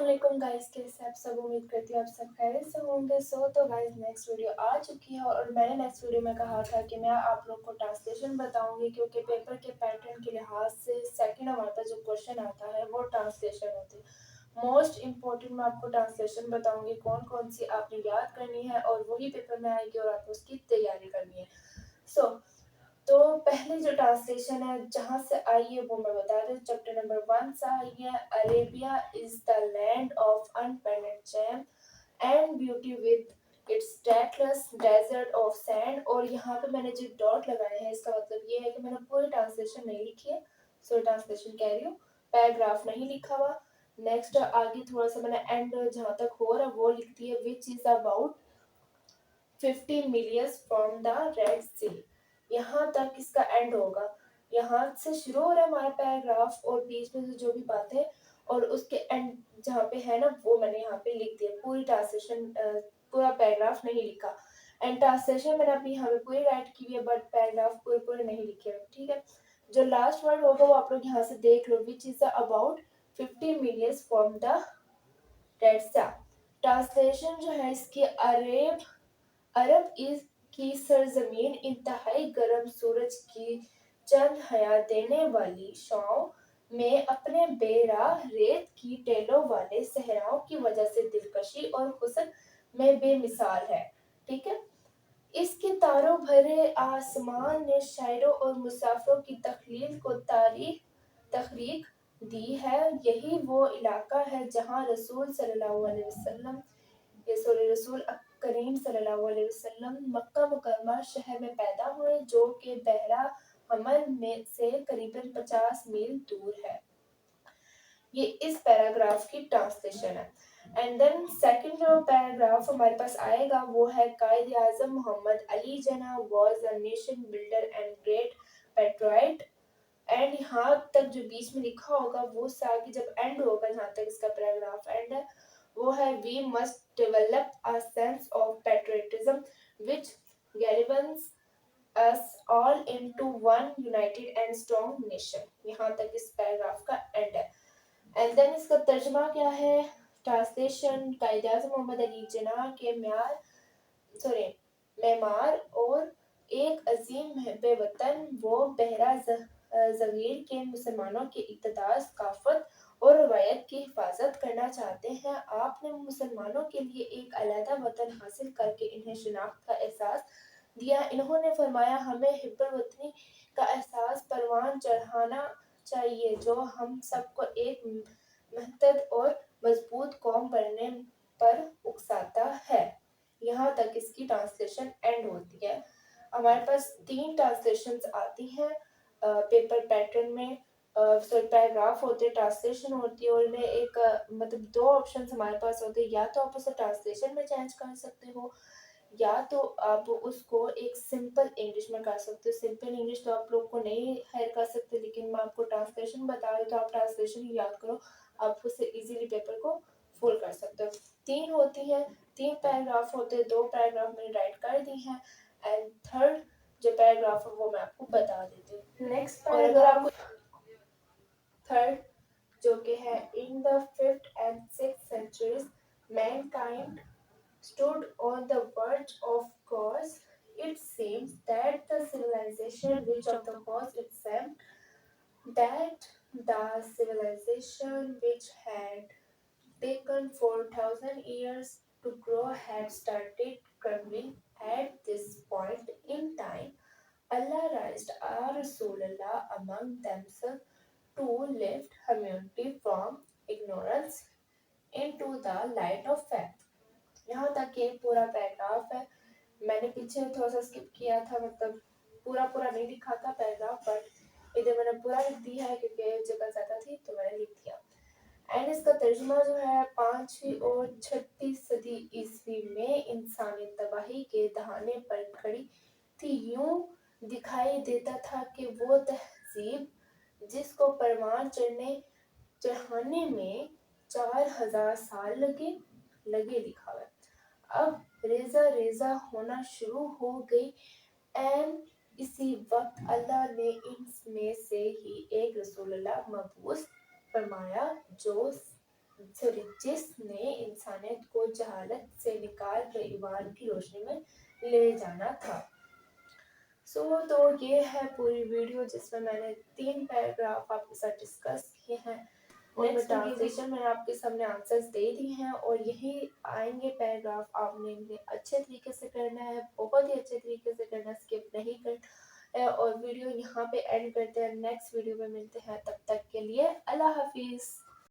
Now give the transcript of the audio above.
वालेकुम गाइस, कैसे आप सब? उम्मीद करती हूँ आप सब खैरियत से होंगे। तो गाइस, नेक्स्ट वीडियो आ चुकी है और मैंने नेक्स्ट वीडियो में कहा था कि मैं आप लोग को ट्रांसलेशन बताऊंगी, क्योंकि पेपर के पैटर्न के लिहाज से सेकंड हमारे पास जो क्वेश्चन आता है वो ट्रांसलेशन होती है। मोस्ट इम्पोर्टेंट मैं आपको ट्रांसलेशन बताऊंगी, कौन कौन सी आपने याद करनी है और वही पेपर में आएगी और आपको उसकी तैयारी करनी है। सो तो पहली जो ट्रांसलेशन है जहाँ से आई है वो मैं बता दूं, चैप्टर नंबर 1 से आई है। Arabia is the land of unpenned gem and beauty with its trackless desert of sand. और यहाँ पे मैंने जो डॉट लगाए हैं इसका मतलब ये है कि मैंने पूरी ट्रांसलेशन नहीं लिखी है। सो ट्रांसलेशन कह रही हूँ, पैराग्राफ नहीं लिखा हुआ। नेक्स्ट आगे थोड़ा सा मैंने एंड जहाँ तक हो रहा है वो लिख दी है, which is about 50 millions from the Red Sea. यहाँ तक इसका एंड होगा। यहाँ से शुरू हो रहा है हमारा पैराग्राफ और बीच में से जो भी बात है और उसके एंड जहाँ पे है ना वो मैंने यहाँ पे लिख दिया। पूरी ट्रांसलेशन पूरा पैराग्राफ नहीं लिखा। एंड ट्रांसलेशन मैंने अपनी यहाँ पे पूरी राइट की हुई है, बट पैराग्राफ पूरे पूरे नहीं लिखे हुए। ठीक है, जो लास्ट वर्ड होगा वो आप लोग यहाँ से देख लो, which is about 50 millions from the Red Sea. Translation जो है इसकी, अरब की सरजमीन इंतहाई गर्म सूरज की चंद हया देने वाली शाम में अपने बेराह रेत की टेलों वाले सहराओं की वजह से दिलकशी और हुस्न में बेमिसाल है। ठीक है, इसके तारों भरे आसमान ने शायरों और मुसाफिरों की तख्लील को तखरीक दी है। यही वो इलाका है जहाँ रसूल सल्लल्लाहु अलैहि वसल्लम रसूल करीम सल्लल्लाहु अलैहि वसल्लम मक्का मुकर्रमा शहर में पैदा हुए, जो कि बहरा हमल में से करीबन 50 मील दूर है। ये इस पैराग्राफ की ट्रांसलेशन है। एंड देन सेकंड जो पैराग्राफ हमारे पास आएगा वो है, कायद आजम Mohammad Ali Jinnah was a nation builder and great patriot. And यहाँ तक जो बीच में लिखा होगा वो आगे जब एंड होगा, जहाँ तक इसका पैराग्राफ एंड है वो है, we must develop a sense of patriotism which galvanize us all into one united and strong nation। यहाँ तक इस पैराग्राफ का एंड है। एंड देन इसका तर्जमा क्या है? ट्रांसलेशन, कायद-ए-आज़म मोहम्मद अली जिन्ना के मेमार और एक अजीम महब वतन वो बहरा ज़गीर के मुसलमानों के इक़्तिदार, सकाफ़त और रवायत की हिफाजत करना चाहते हैं। आपने मुसलमानों के लिए एक अलहदा वतन हासिल करके इन्हें शिनाख्त का एहसास दिया। इन्होंने फरमाया, हमें हिब्बुल वतनी का एहसास परवान चढ़ाना चाहिए जो हम सबको एक मुत्तहद और मजबूत कौम बनने पर उकसाता है। यहाँ तक इसकी ट्रांसलेशन एंड होती है। हमारे पास 3 ट्रांसलेशंस आती हैं पेपर पैटर्न में। पैराग्राफ होते हैं, ट्रांसलेशन होती है और इनमें एक मतलब 2 ऑप्शंस हमारे पास होते हैं। या तो आप उसे ट्रांसलेशन में चेंज कर सकते हो या तो आप उसको एक सिंपल इंग्लिश में कर सकते हो। सिंपल इंग्लिश तो आप लोग को नहीं हायर कर सकते, लेकिन मैं आपको ट्रांसलेशन बता रही हूँ तो आप ट्रांसलेशन ही याद करो, आप उससे इजीली पेपर को फुल कर सकते हो। 3 होती है, 3 पैराग्राफ होते हैं, 2 पैराग्राफ मैंने राइट कर दी हैं एंड थर्ड जो पैराग्राफ है वो मैं आपको बता देती हूँ। नेक्स्ट पैराग्राफ थर्ड जो कि है, in the 5th and 6th centuries mankind stood on the verge of chaos. It seems that the civilization which of the cause itself, that the civilization which had taken 4,000 years to grow had started crumbling at this point in time. Allah raised our Rasulullah among themselves to lift humanity from ignorance into the light of faith। यहाँ तक ये पूरा paragraph है। मैंने पीछे थोड़ा सा skip किया था, मतलब पूरा पूरा नहीं लिखा था पैराग्राफ, बट इधर मैंने पूरा लिख दिया है क्योंकि जगह ज़्यादा थी तो मैंने लिख दिया। एंड इसका तर्जुमा जो है, 5वीं और 6वीं सदी ईस्वी में इंसानियत तबाही के दहाने पर खड़ी थी। यूं दिखाई देता था कि वो तहजीब जिसको परवान चढ़ाने में 4000 साल लगे लिखा हुआ है, अब रेजा रेजा होना शुरू हो गई। एंड इसी वक्त अल्लाह ने इनमें से ही एक रसूलुल्लाह मबूस फरमाया जो सॉरी जिसने इंसानियत को जहालत से निकाल कर ईमान की रोशनी में ले जाना था। तो ये है पूरी वीडियो जिसमें मैंने 3 पैराग्राफ आपके साथ डिस्कस किए हैं और मैं ट्रांसलेशन में आपके सामने आंसर्स दे दी हैं और यही आएंगे पैराग्राफ आपने इन्हें अच्छे तरीके से करना है, बहुत ही अच्छे तरीके से करना, स्किप नहीं करना है। और वीडियो यहाँ पे एंड करते हैं, नेक्स्ट वीडियो में मिलते हैं, तब तक के लिए अल्लाह हाफिज़।